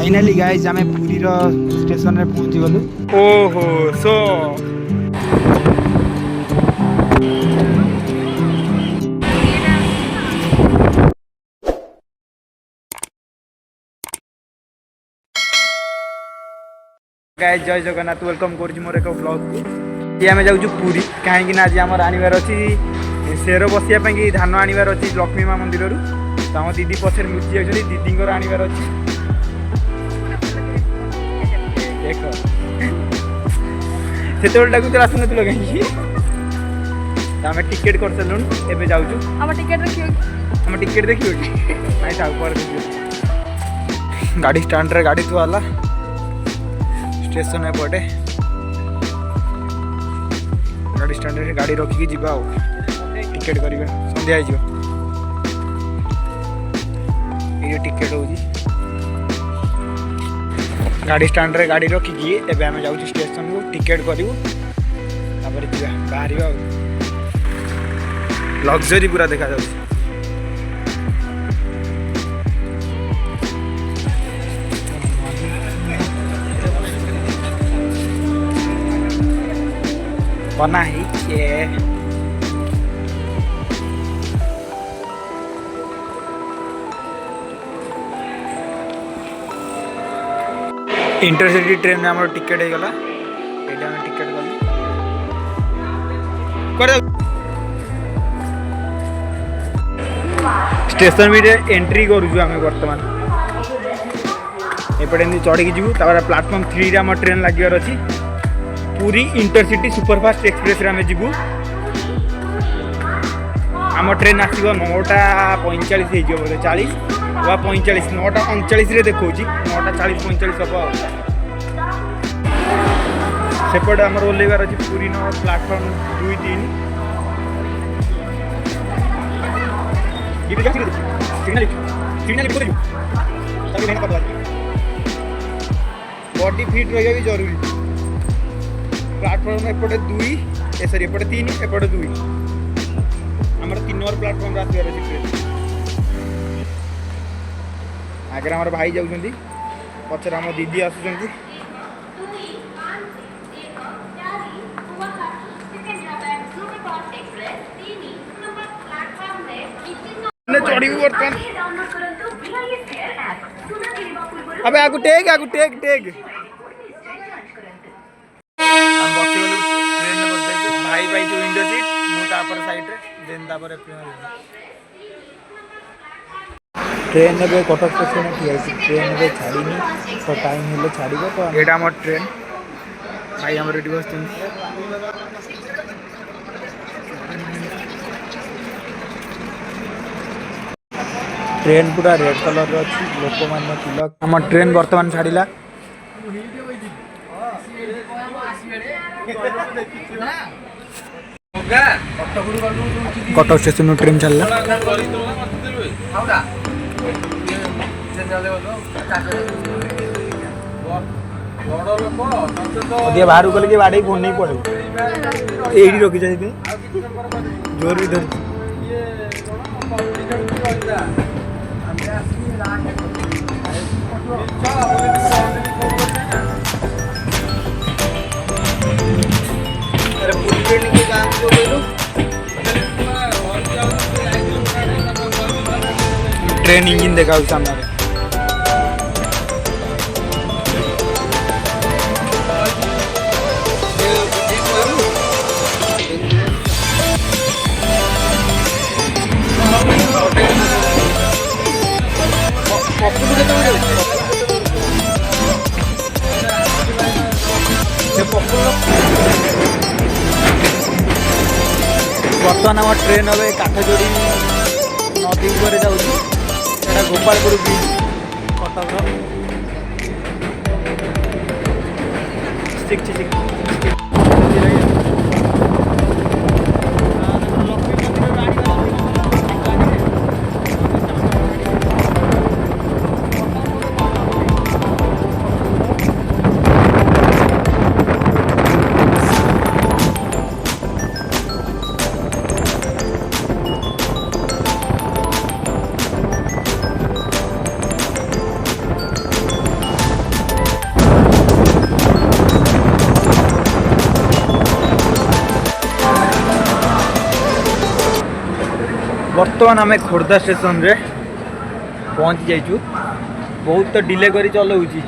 Finally guys आम Puri station में पहुंची गलु। ओहो सो गाइज जय जगन्नाथ वेलकम कर मोर एक ब्लॉग को। ये आम जाऊँ पुरी कहीं आज आम आनबार अच्छी शेर बसापी धान आनबार अच्छी लक्ष्मी माँ मंदिर तो आम दीदी पछे लुचि जाती दीदी आनबार अच्छी देख से डाक आसन कहीं आम टिकेट कर सारूँ एवं जाऊँ टिकेट देखिए गाड़ी स्टाण्ड रे गाड़ी थुआला स्टेशन एपटे गाड़ी स्टाण्ड रे गाड़ी रखिकी जीवा टिकेट करवा संध्या ये टिकेट हो गाड़ी स्टाण्ड रे गाड़ी रखिकी एबे आम जाऊँ स्टेशन को टिकेट करूँ बाहर लग्जरी पूरा देखा जाऊँ। बना ही इंटरसिटी ट्रेन में हमारे टिकेट हो गला टिकेट कर स्टेशन भी एंट्री करूँ आम बर्तमान एपटे चढ़ी जीवु प्लाटफॉर्म 3 आम ट्रेन लगे अच्छी पुरी इंटरसिटी सुपरफास्ट एक्सप्रेस रे जीवु आम ट्रेन आसो 9:45 बोले 40 वा 45 9:39 देखा 9:40 45 हम सेपटे आम ओल्लैबार अच्छी पुरी न प्लाटफर्म 2-3 बॉडी फिट रहा भी जरूरी प्लाटफर्म एपटे 2 सॉरी एपटे 3 एपटे 2 आमर 3 नंबर प्लाटफर्म आसबार अच्छी ट्रेन आगे आम भाई जाऊँच पचर आम दीदी आसुँच चढ़ू बर्तमान अब आगु टेक बसीगलु ट्रेन में बस भाई पाई विंडो सीट मुझे साइड देन ट्रेन में कटक स्टेशन ठिया ट्रेन में छाड़ी तो टाइम हेल्ले छाड़ तो यहाँ आम ट्रेन भाई आम ये बस ट्रेन पूरा रेड कलर अच्छी लोक मैंने तिलक आम ट्रेन बर्तमान छाड़ा कटक स्टेशन ट्रेन चलला बाहर गले बाड़े फोन नहीं पड़े यही रखी जाए जोर भी धर ट्रेन इंजिन देखा सामने बर्तमान आम ट्रेन हम काठजोड़ी नदी पर जाऊँ गोपालपुर ब्रिज कटक बर्तमान आम खोर्धा स्टेशन रे पहुँची जाइचु। बहुत तो डिले करी चलाऊँगी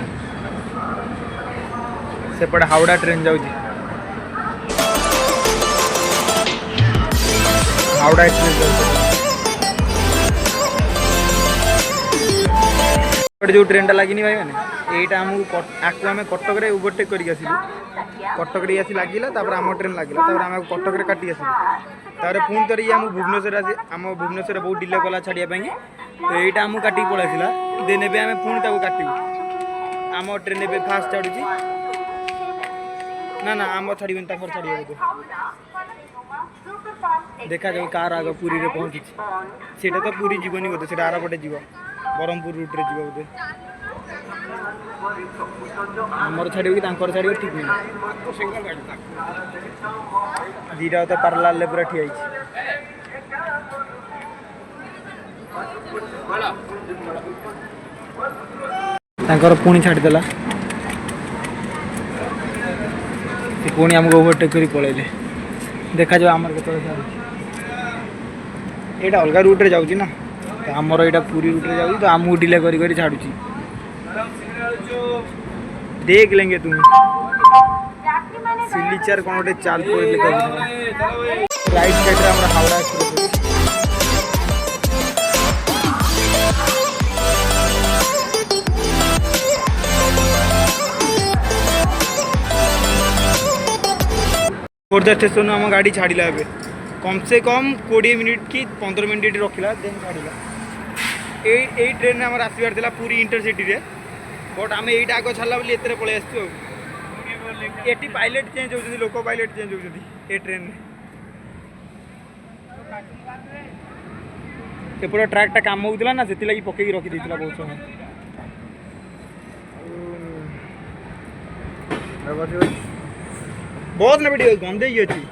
सेपटे हावड़ा ट्रेन जाऊँगी हावड़ा एक्सप्रेस जो ट्रेन टा लगी भाई मैंने यहीटा आमको आम कटक ओवरटेक करके आसलु कटक आसी लगे आम ट्रेन लगे आम कटक काटी आसलु तार पुणी थर ये भुवनेश्वर आम भुवनेश्वर बहुत डिले कला छाड़ापी तो यहीटा आमको काटिक पलैसा देन ए आम पुणी काटू आम ट्रेन ए फास्ट छाड़ी ना ना आम छाड़बे छाड़े बोधे देखा जाऊ कार आग पुरी रे पहुँची सीटा तो पुरी जीवनी बोधे से आरपटे जीव ब्रह्मपुर रूट्रे जीव बोधे आमर छाड़े कि छाड़े ठीक नहीं दीटा तो पार्लार पूरा ठिया पुणी छाड़देला पुणी आमको ओवरटेक कर पलैले देखा जाओ आमर के यहाँ अलग रूट रे जाऊँगी ना तो आमर यहाँ पूरी रूट रे जाऊँगी तो आमको डिले कर छाड़ू देख लेंगे तुम सिलीचार कौन गोटे चाल राइट साइड रे हावड़ा एक्सप्रेस खोर्धा स्टेशन आम गाड़ी छाड़ा ए कम से कम 20 मिनिट कि 15 मिनिट रखला देन छाड़ा यही ट्रेन में आमर आसबार था पूरी इंटरसिटी रे बट आम यहीटा आग छाड़ा बोली एत पलि आसू ये पायलट चेंज होती लोक पायलट चेंज होती ये ट्रेन एपट ट्रैकटा काम होता ना से लगी पकई रखी देता बहुत समय बहुत ना वीडियो गंदे ही अच्छी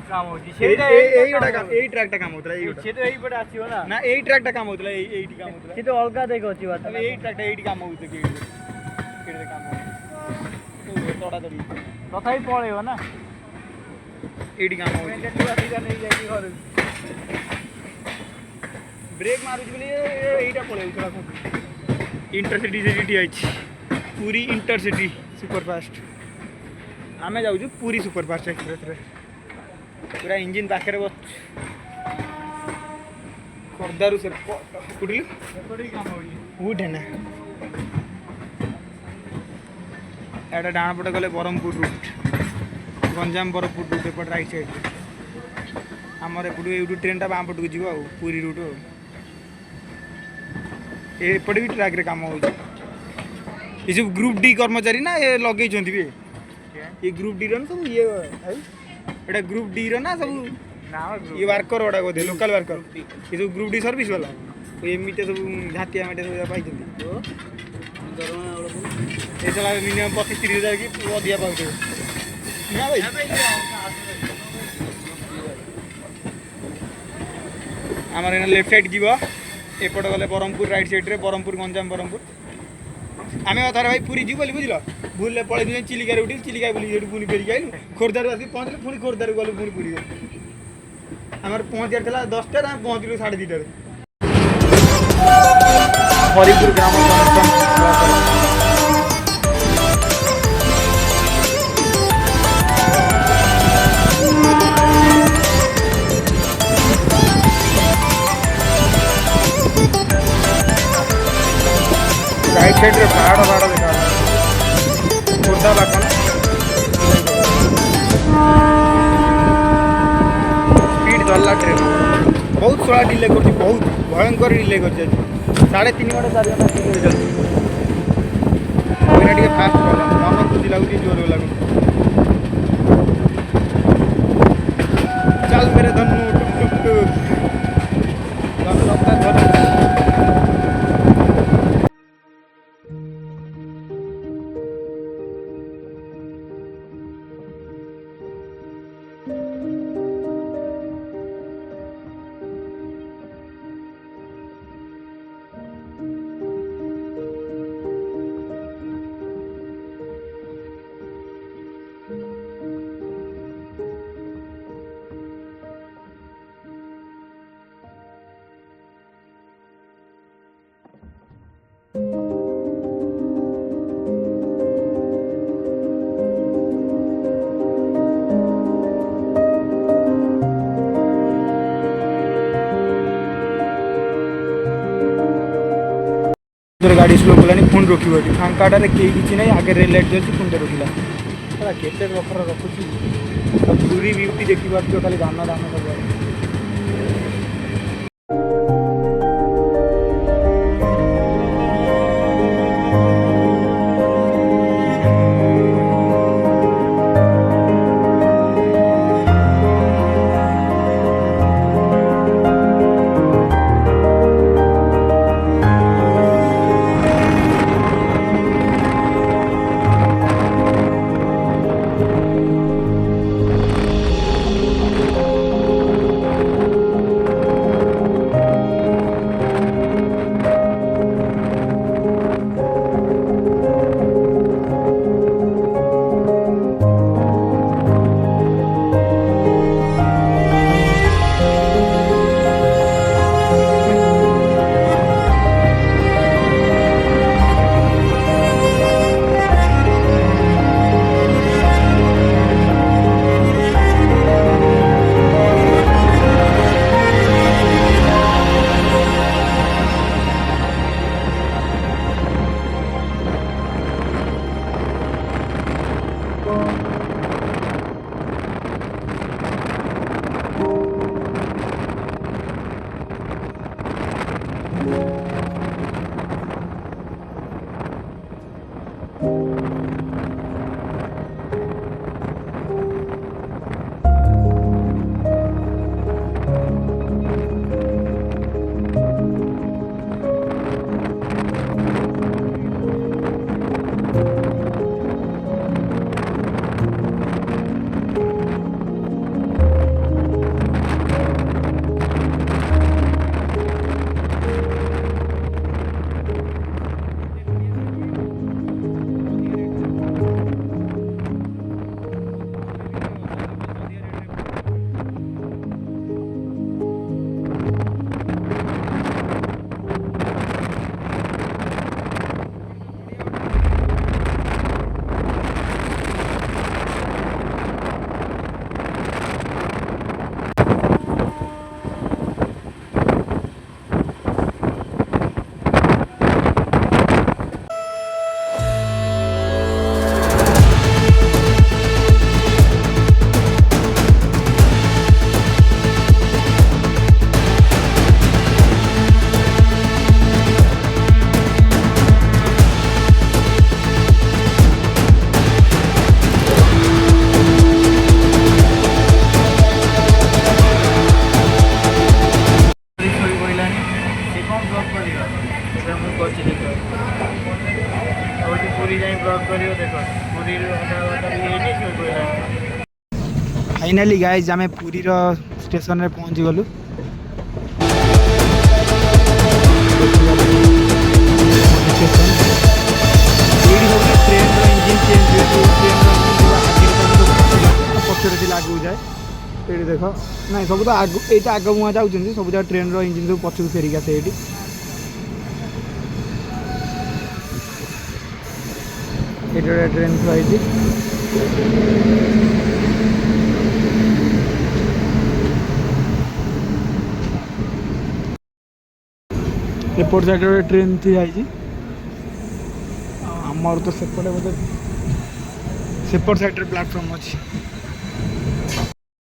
काम होती यही ट्रैकटा काम होता है से तो यही पटे आसीबो ना यही ट्रैकटा काम होता है यही काम होता है तो अलग देखो अच्छी बात है यही ट्रैकटा यही काम होता है केड़े काम तो तोड़ा तोड़ी तथापि पळेबो ना यही काम होता सीधा नहीं जाई घर ब्रेक मारुछ बोली एटा पळेउ थोड़ा इंटरसिटी सिटी आइछ पूरी इंटरसिटी सुपरफास्ट आमे जाऊँ पूरी सुपरफास्ट एक्सप्रेस रे पूरा इंजिन पाखे बस खोर्धारू से उठे ना एटा डाण पटे गले ब्रह्मपुर रूट गंजाम ब्रह्मपुर रूट एपट राइट साइड आमर एपटू ये ट्रेन टा बाम पटक जीव पूरी रूट एपटे भी ट्रैक रे काम हो सब ग्रुप डी कर्मचारी ना ये लगे भी ये ग्रुप डी रन सब ये एटा ग्रुप डी रो ना सब ये वर्कर गुड़ा बोधे लोकल वर्कर ये सब ग्रुप डी सर्विस वाला एमती सब झाटिया माटिया सब पाई ये चला मिनिमम 25-30 हज़ार की अधिका पाते ना भाई आमर एना लेफ्ट साइड जीव एपट गले ब्रह्मपुर राइट साइड रे ब्रह्मपुर गंजाम ब्रह्मपुर आम थोड़ा भाई पूरी जीव बुझल भूल पड़े चिलिका उठी चिलिका बुली पुणी फेरिक आइलु खोर्धारू आसिक पहुँचल पुणी खोर्धारू गलु पुणी पूरी आम पहुँचार था 10टार आम पहुँचलु 2:30 हरिपुर ग्राम राइट साइड रे पहाड़ पहाड़ देखा खोर्धा पाखन स्पीड चलला ट्रेन बहुत थोड़ा डिले कर बहुत भयंकर डिले कर 3.5 घंटा 4 घंटा चलती फास्ट मन खुशी लगुच जोर लगुच चल मेरे धनु टुक टुक गाड़ी स्लो कलानी पुणी रोक फांकाटे कहीं किसी ना आगे रेल लाइट अच्छी पुणी रोकला केते बखर रखुची पूरी ब्यूटी देखी पार्थ खाली धान धान सब फाइनाली गाइज आम पुरी स्टेशन रे पहुँची गलु ट्रेन इंजिन चेंज पक्षर आगे जाए ये देख ना सब तो आग ये आग मुहाँ जाऊँ सब जगह ट्रेन इंजिन सब पछक फेरिक आसे ये ट्रेन थी एपट साइड ट्रेन थी आई आमर तो सेपटे बोधे सेपट साइड प्लाटफॉर्म अच्छी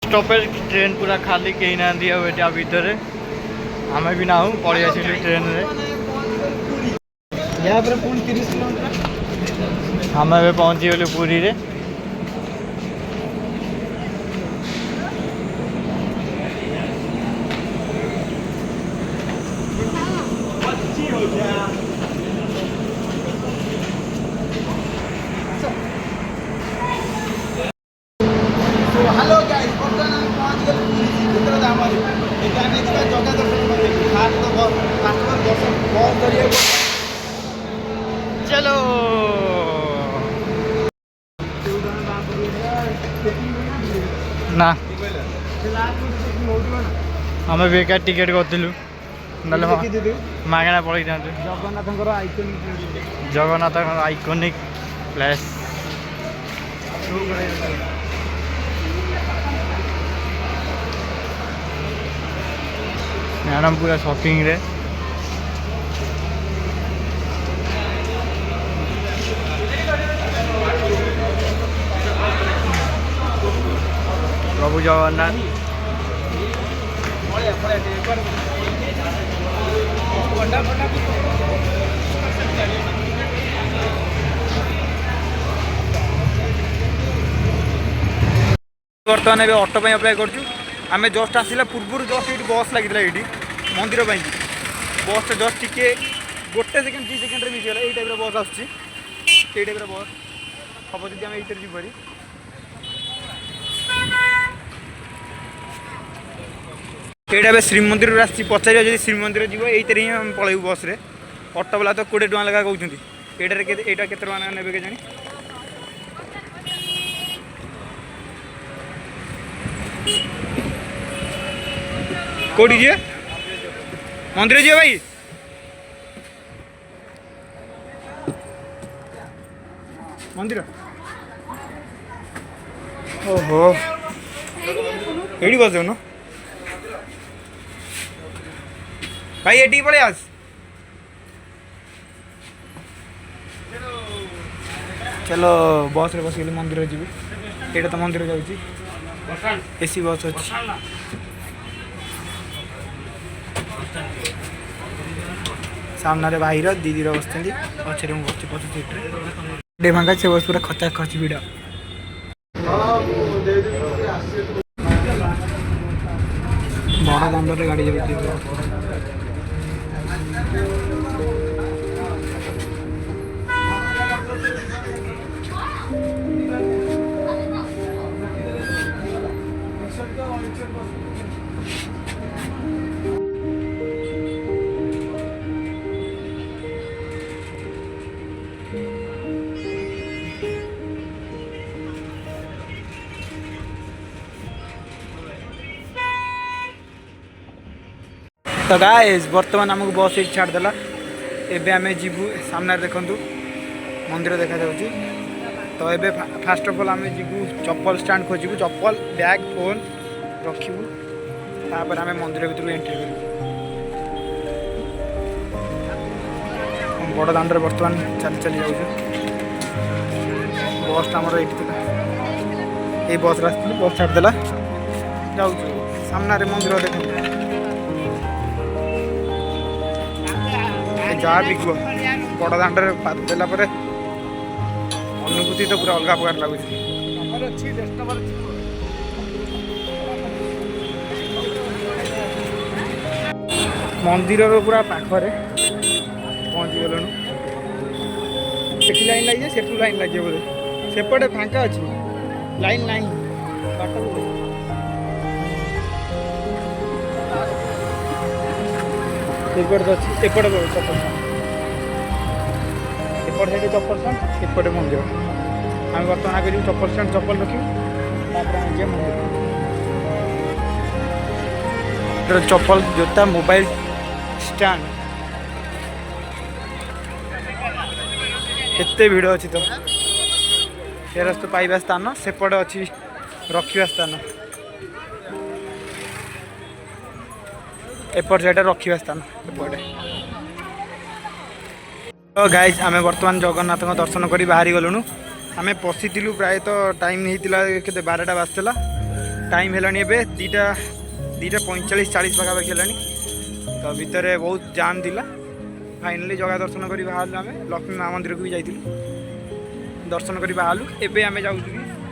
स्टॉपेज ट्रेन पूरा खाली कहीं ना भितर आम भी ना पलि आस ट्रेन पुणी 30 किलोमीटर आम ए पहुँची गलु पुरी रे हेलो गाइस बर्तमान हम पहुंच गए पुरी दाम जगह दर्शन बहुत करिए चलो ना आम बेकार टिकेट करूँ ना ମାଗଣା ପଳେଇଥାନ୍ତୁ। ଜଗନ୍ନାଥଙ୍କର ଆଇକନିକ୍ ଜଗନ୍ନାଥଙ୍କର ଆଇକନିକ୍ ପ୍ଲେସ୍। ମ୍ୟାଡ଼ାମ ପୁରା ସପିଂରେ। ପ୍ରଭୁ ଜଗନ୍ନାଥ ବର୍ତ୍ତମାନ ଏବେ ଅଟୋ ପାଇଁ ଆପ୍ଲାଏ କରୁଛୁ। ଆମେ ଜଷ୍ଟ ଆସିଲା ପୂର୍ବରୁ ଜଷ୍ଟ ଏଇଠି ବସ୍ ଲାଗିଥିଲା ଏଇଠି ମନ୍ଦିର ପାଇଁ। ବସ୍ଟା ଜଷ୍ଟ ଟିକେ ଗୋଟେ ସେକେଣ୍ଡ 2 ସେକେଣ୍ଡରେ ମିଶିଗଲା। ଏଇ ଟାଇପ୍ର ବସ୍ ଆସୁଛି, ଏଇ ଟାଇପ୍ର ବସ୍ ହବ ଯଦି ଆମେ ଏଇଥିରେ ଯିବୁ ଭାରି। ଏଇଟା ଏବେ ଶ୍ରୀମନ୍ଦିରରୁ ଆସିଛି, ପଚାରିବା ଯଦି ଶ୍ରୀମନ୍ଦିର ଯିବ ଏଇଥିରେ ହିଁ ଆମେ ପଳେଇବୁ ବସ୍ରେ। ଅଟୋ ବାଲା ତ 20 ଟଙ୍କା ଲେଖା କହୁଛନ୍ତି। ଏଇଟାରେ ଏଇଟା କେତେ ଟଙ୍କା ନେବେ କେଜାଣି। କୋଉଠି ଯିବେ? ମନ୍ଦିର ଯିବେ ଭାଇ? ମନ୍ଦିର ଓହୋ ଏଇଠି ବସ ଯାଉନ ଭାଇ, ଏଠିକି ପଳେଇ ଆସ। चलो बस रे बस मंदिर जी ये तो मंदिर जाऊँगी एसी बस अच्छी सामने भाईर दीदीर बस पचर मुझे पच सीट्रे भांगा से बस पूरा खचा खच भिड़ बड़ दाम गाड़ी जाऊँगी तो गाइस बर्तमान आमको बस ये छाड़देला एबे आमे जीवु सामने देखु मंदिर देखा जाउची। तो ये फास्ट ऑफ ऑल आम जीवु चप्पल स्टैंड खोजू चप्पल बैग फोन रखू तापर आम मंदिर भीतर एंट्री करूँ। बड़ दांडे बर्तमान चली चली जाऊँ बस आमर ये बस रास्ते बस छाड़देला जाऊँ सामने मंदिर देखो जहाँ भी कह बड़ दांडे पाद देला अनुभूति तो पूरा अलग प्रकार लगुच। मंदिर पूरा पाखरे पहुँची गलु लाइन लगे से लाइन लगे बोले सेपटे फांका अच्छी लाइन ना बाट अच्छी एपटे चप्पल एपट साइड चप्पल स्टैंड एपटे मंदिर आम बर्तमान आगे चप्पल स्टैंड चप्पल रखी मंदिर चप्पल जोता मोबाइल स्टैंड केते भिड़ अच्छी तो फेरस्त पाइबा स्थान सेपटे अच्छी रखा स्थान एपट साइड रखा स्थान एपटे। तो गाइज आम बर्तमान जगन्नाथ दर्शन कर बाहरी गलुणु आम पशिलु प्राय तो टाइम होता के 12टा बाजला टाइम है दीटा 45-40 पाखापाखि है तो भितर बहुत जाम थिला फाइनाली जगह दर्शन कर बाहर आम लक्ष्मी माँ मंदिर को भी जाइलु दर्शन कर बाहर एवं आम जाऊँ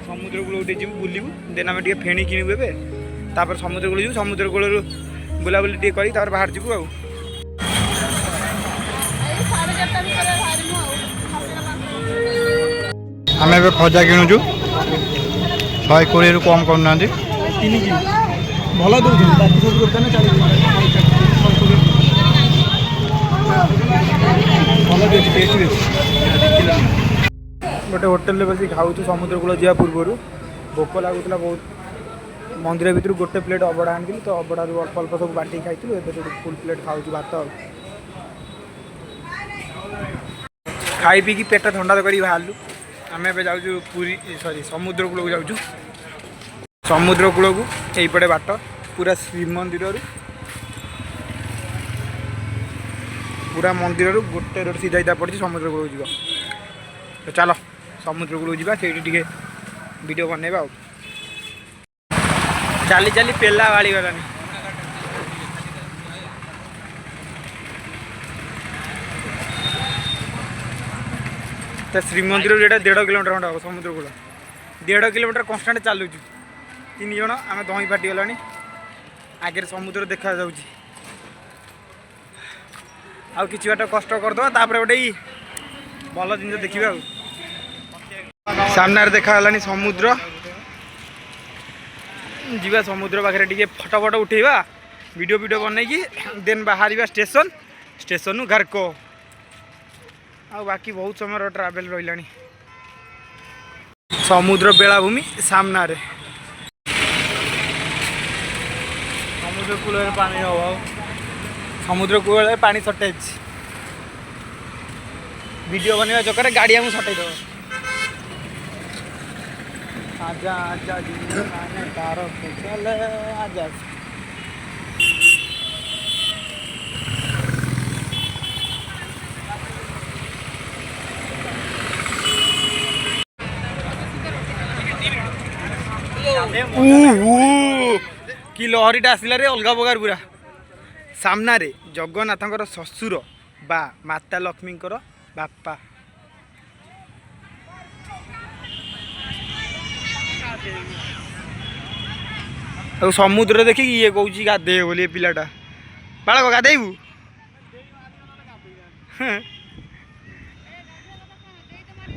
समुद्र कूल उठे जीव बुलू देन आम फेणी किणु एपर समुद्र कूल जीव समुद्र कूल बुलाबुली टे कर बाहर जीवु आ आम ए खजा किणुचु 120 रु कम करना 3 भल गोटे होटेल बस खाऊ समुद्र कूल जा पूर्व भोक लगुला बहुत मंदिर भीतर गोटे प्लेट अबड़ा आनी तो अबड़ा अल्प अल्प सब बाटी खाई फुल प्लेट खाऊ भात खाई पी पेट ठंडा कर बाहर आम ए जाऊँ पुरी सॉरी समुद्र कूल को जाऊँ समुद्र कूल को यहीपटे बाट पूरा श्रीमंदिर पूरा मंदिर गोटे रोड सीधा पड़ी समुद्र कूल जी तो चलो समुद्र कूल जा से वीडियो बनवा चली चली पेला बाड़ी गलानी तो श्रीमंदिर जेटा 1.5 किलोमीटर खंड हम समुद्र कूल 1.5 किलोमीटर कन्स्टाट चलुँ 3 जन आम दही फाटी गला आगे समुद्र देखा आउ कि बाट कष्ट करदे गोटे भल जिन देखा सामने देखा समुद्र जीवा समुद्र पाखे टे फटो फटो उठेवा वीडियो वीडियो बनई देन बाहर स्टेशन स्टेशन घरको आ बाकी बहुत समय ट्रावेल रहा समुद्र बेलाभूमि सामना रे समुद्र कूल पानी अभाव समुद्र कूल पानी सर्टेज वीडियो बनवा चक्कर गाड़ी आम सटई दब आजा आजा तार चले आजा कि लहरीटा आसला रे अलग प्रकार पूरा सामना रे जगन्नाथंकर ससुर बा माता लक्ष्मींकर बापा और समुद्र देखी ये कौन गाधे बोली पिलाटा बालक गाधेबू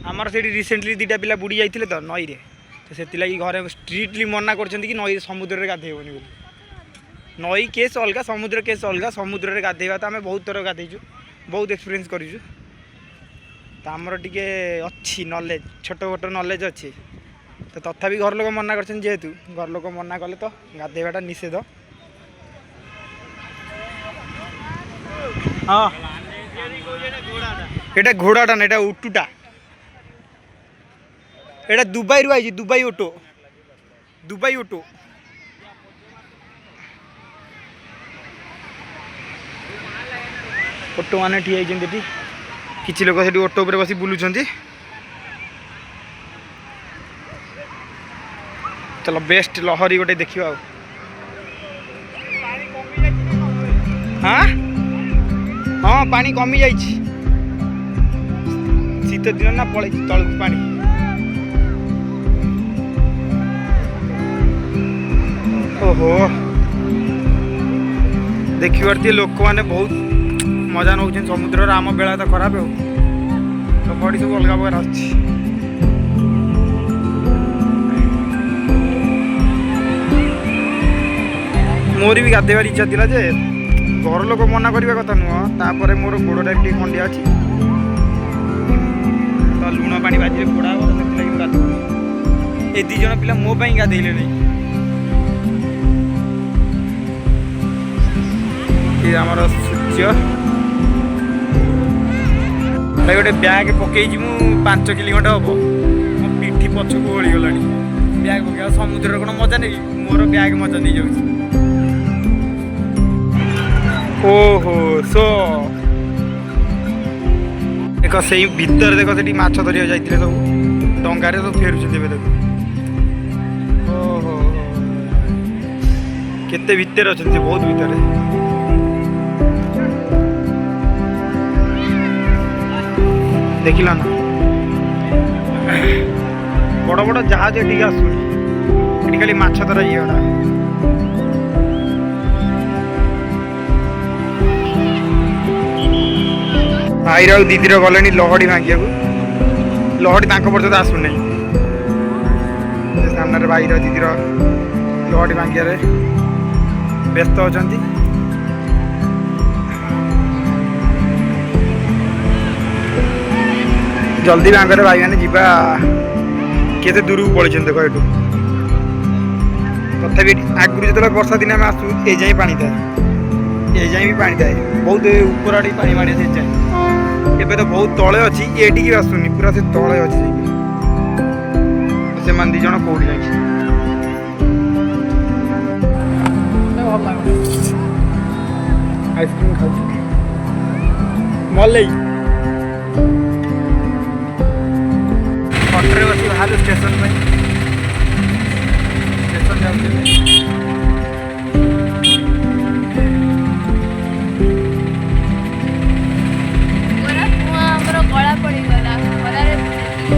आमर से रिसेंटली 2टा पिला बुड़ी जाते तो नई रे तो से घरे स्ट्रिक्टली मना कर नई समुद्र में गाधेबनी बोली नई केस अलग समुद्र केस अलग समुद्र में गाधेवा तो आम बहुत थर गाधेचु बहुत एक्सपीरियंस करूँ तो आमर टे अच्छी नॉलेज छोट छोट नॉलेज अच्छी तो तथापि घर लोक मना कर जेहेतु घर लोक मना कले तो गाधेवाटा निषेध हाँ ये घोड़ाटा ना ये उटुटा ये दुबई रू आई दुबई ऑटो ऑटो मैंने ठिया किसी लोग से ऑटो पर बस बुलूं चलो बेस्ट लहरी गोटे देखा हाँ हाँ पानी कमी जा शीत दिन ना पड़े तलक पानी ओहो देखी पारे लोक मैंने बहुत मजा नौ समुद्र आम बेला तो खराब हो तो बड़ी सब अलग प्रकार आस मोर भी गाधेबार इच्छा थी जे घर लोक मना करने कथा नुह तापर मोर गोड़टा टे खंडिया अच्छी तो लुण पा बाजी पोड़ा हम से गाधो ये 2 जन पिला मो गाधेले नहीं आमर सूर्य गोटे ब्याग पकई 5 किलोमीटर हम मो पिठी पछक ओली गला ब्याग पकड़ा समुद्र कौन मजा नहीं मोर ब्याग मजा नहीं जाऊँ ओहो सो देख से भीतर देख से माछ धरिया जाते सब डंगार सब फेरुचे देख ओहो केते भीतर अच्छा बहुत भीतर देखिला ना बड़ बड़ जहाज ये आसुनी खाली माछ धरा ये भाईर आ दीदीर गले लहड़ी भांगिया लहड़ी पर्यंत आसुना सामने भाईर दीदीर लहड़ी भांगिया व्यस्त अच्छा जल्दी बांगरे भाई मैंने जीवा केते दूर को पड़े देख ये तथापि आगुरी जो वर्षा दिन आम आसू ये जाए पानी थाए ये जाए भी पानी थाए बहुत ऊपर आड़े पानी माड़े से जाए एबे तो बहुत तले अच्छी ये आसुनी पूरा से तले अच्छी से मान दी जन कौड़ी जाए आइसक्रीम खाऊ मल कटरे बस बाहर स्टेशन में स्टेशन जाऊँ କଳା ପଡ଼ିଗଲା ଖରାରେ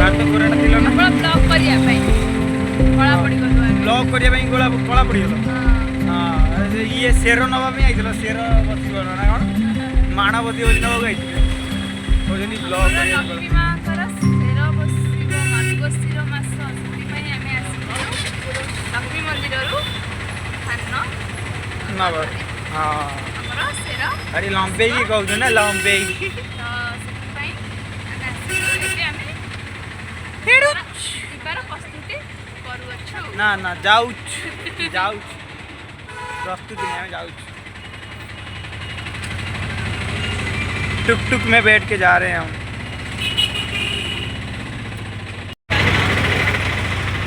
ତାର ତ ଗୋରାଟା ଥିଲା ନା ଆପଣ ବ୍ଲକ୍ କରିବା ପାଇଁ କଳା ପଡ଼ିଗଲା ବ୍ଲକ୍ କରିବା ପାଇଁ କଳା ପଡ଼ିଗଲା ହଁ ଇଏ ସେର ନେବା ପାଇଁ ଆଇଥିଲ ସେର ବସିବ ନା କ'ଣ ମାଣ ବସିବ ବୋଲି ନେବାକୁ ଆଇଥିଲେ କହୁଛନ୍ତି ବ୍ଲକ୍ ଲକ୍ଷ୍ମୀ ମାଙ୍କର ସେର ବସିବ ମାର୍ଗଶିର ମାସ ସେଥିପାଇଁ ଆମେ ଆସିଛୁ ଲକ୍ଷ୍ମୀ ମନ୍ଦିରରୁ ଧାନ ନେବା ହଁ ଆମର ସେର ଆରେ ଲମ୍ବେଇକି କହୁଛୁ ନା ଲମ୍ବେଇକି ना ना जाऊच प्रस्तुति नहीं हमें जाऊच टुक टुक में बैठ के जा रहे हैं हम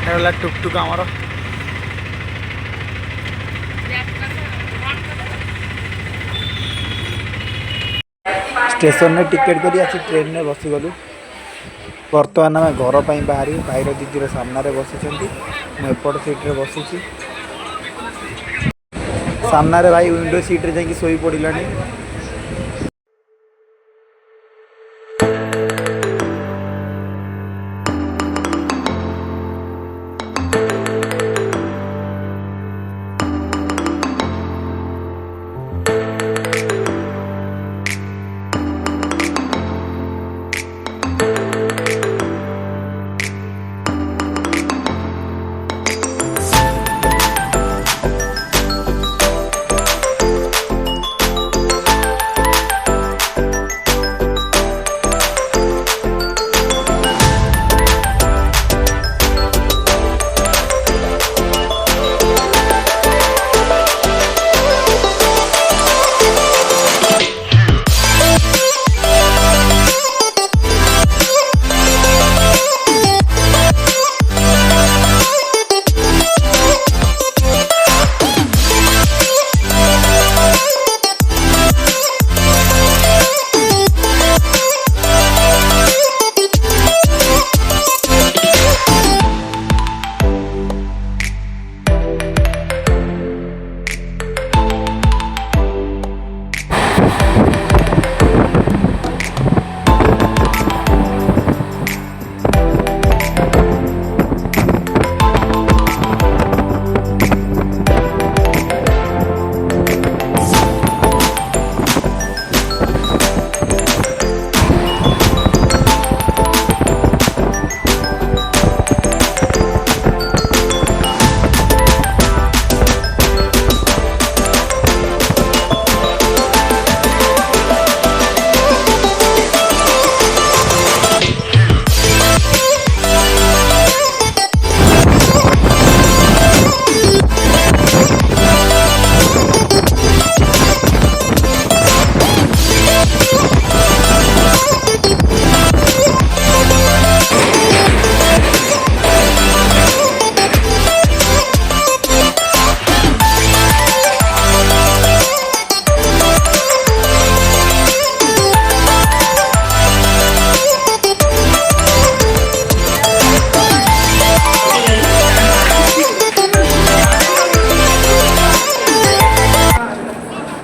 वाला टुक टुक हमारा स्टेशन में टिकेट करी आसी ट्रेन में बसी गलु बर्तमान आम घर पर बाहरी भाईर दीदीर सामने बसी एपट सीट्रे बसी सामने भाई विंडो सीट्रे जाकि शोई पड़ा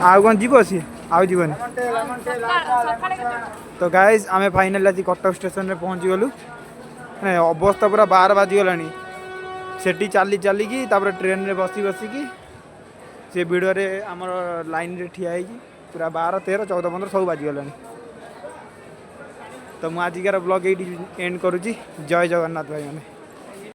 आउ कौन जीव सी आउ जीवन तो गाइज आम फाइनाल आज कटक स्टेशन में पहुँची गलु अवस्था पूरा 12 बाजीगला सेठी चली चलिकी ट्रेन में बसी बसिकी से भिड़ आम लाइन रे ठिया पूरा 12, 13, 14, 15 सब बाजीगला तो मुझे आजिकार ब्लॉग ये एंड करुँची। जय जगन्नाथ भाई मैंने।